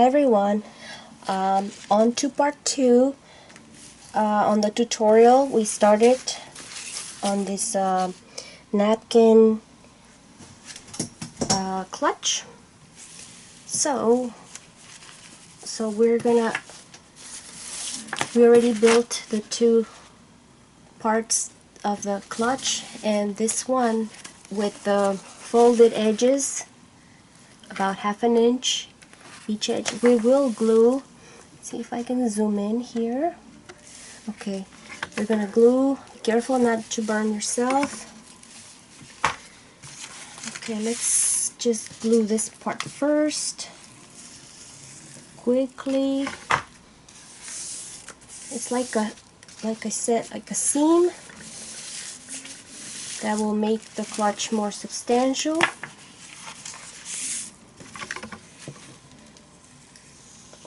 everyone. On to part 2. On the tutorial we started on this napkin clutch. So we already built the 2 parts of the clutch, and this one with the folded edges, about 1/2 inch each edge. We will glue. Let's see if I can zoom in here. Okay, we're gonna glue. Be careful not to burn yourself. Okay, let's just glue this part first. Quickly. It's like I said, like a seam that will make the clutch more substantial.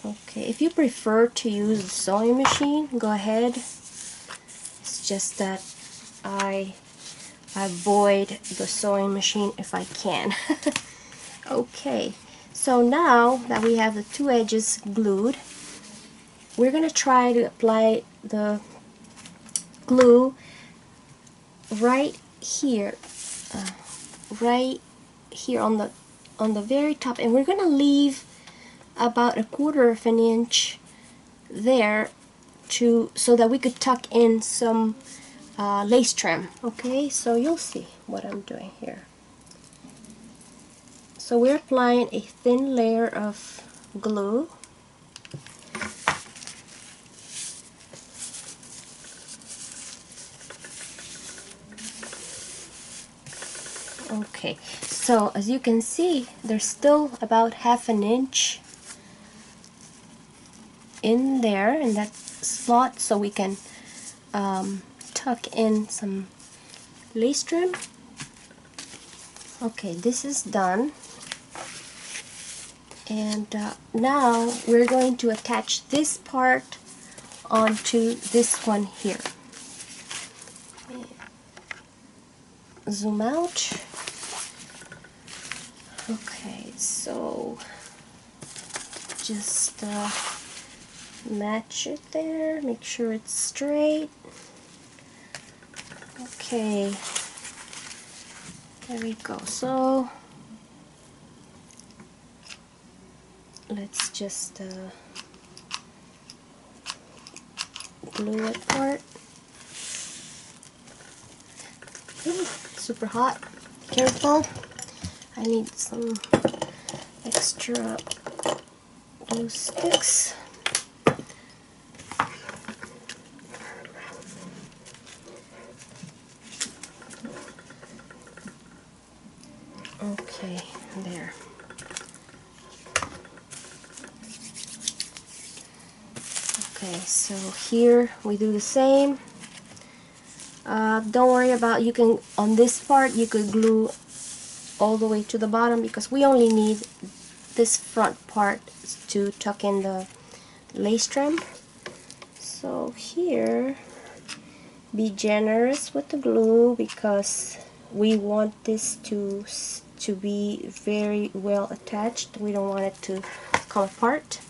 Okay, if you prefer to use the sewing machine, go ahead. It's just that I avoid the sewing machine if I can. Okay, so now that we have the 2 edges glued, we're gonna try to apply the glue right here on the very top, and we're gonna leave about 1/4 inch there so that we could tuck in some lace trim. Okay, so you'll see what I'm doing here. So we're applying a thin layer of glue. Okay, so as you can see, there's still about 1/2 inch in there in that slot, so we can tuck in some lace trim. Okay, this is done, and now we're going to attach this part onto this one here. Zoom out. Okay, so just match it there, make sure it's straight. Okay, there we go. So let's just glue it apart. Ooh, super hot. Careful. I need some extra glue sticks. Okay, there. Okay, so here we do the same. Don't worry about, you can, on this part you could glue all the way to the bottom, because we only need this front part to tuck in the lace trim. So here, be generous with the glue, because we want this to be very well attached. We don't want it to come apart.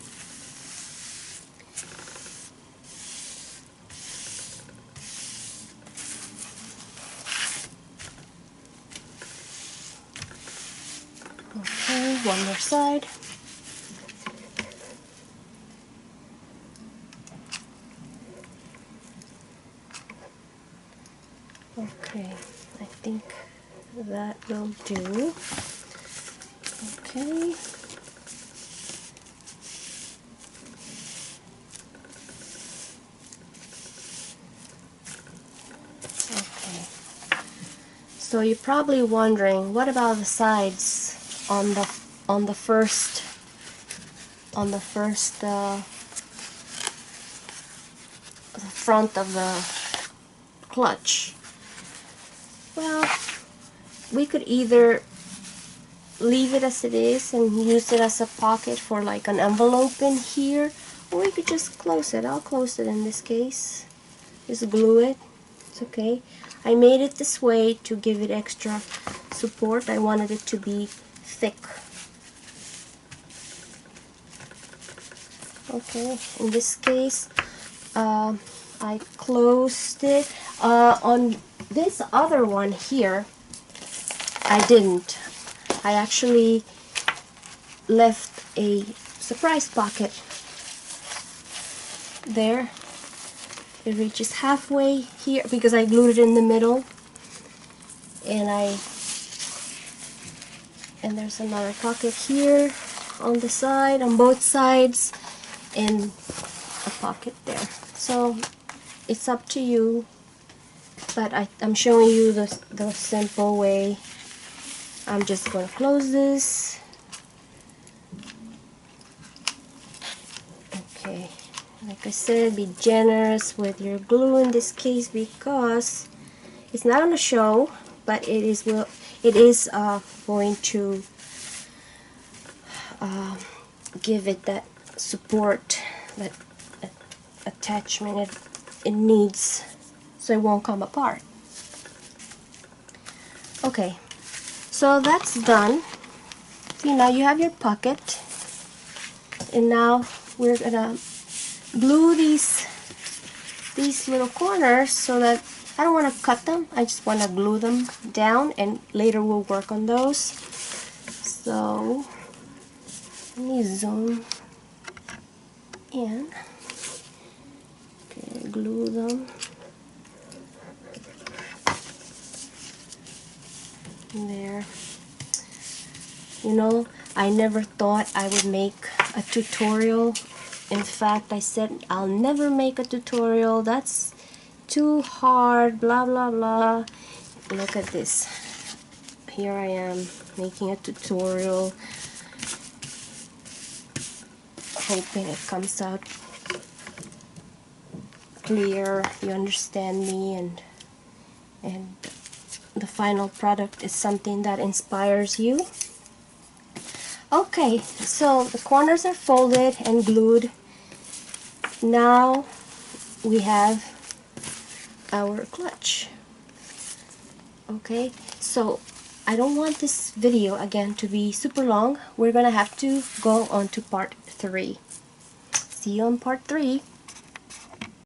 Okay, one more side. Okay, I think that will do. Okay. Okay. So you're probably wondering, what about the sides on the first front of the clutch? Well, we could either leave it as it is and use it as a pocket for like an envelope in here, or we could just close it. I'll close it in this case. Just glue it. It's okay. I made it this way to give it extra support. I wanted it to be thick. Okay, in this case, I closed it. On this other one here, I didn't. I actually left a surprise pocket there. It reaches halfway here because I glued it in the middle, and there's another pocket here on the side, on both sides, and a pocket there. So it's up to you, but I'm showing you the simple way. I'm just going to close this. Okay, like I said, be generous with your glue in this case because it's not going to show, but it is going to give it that support, that attachment it needs, so it won't come apart. Okay, so that's done. See, now you have your pocket, and now we're gonna glue these little corners so that I don't want to cut them, I just want to glue them down, and later we'll work on those. So let me zoom in. Okay, glue them there. You know, I never thought I would make a tutorial. In fact, I said I'll never make a tutorial, that's too hard, blah blah blah. Look at this. Here I am making a tutorial, hoping it comes out clear, you understand me, and the final product is something that inspires you. Okay, so the corners are folded and glued. Now we have our clutch. Okay, so I don't want this video again to be super long. We're gonna have to go on to part 3. See you on part 3.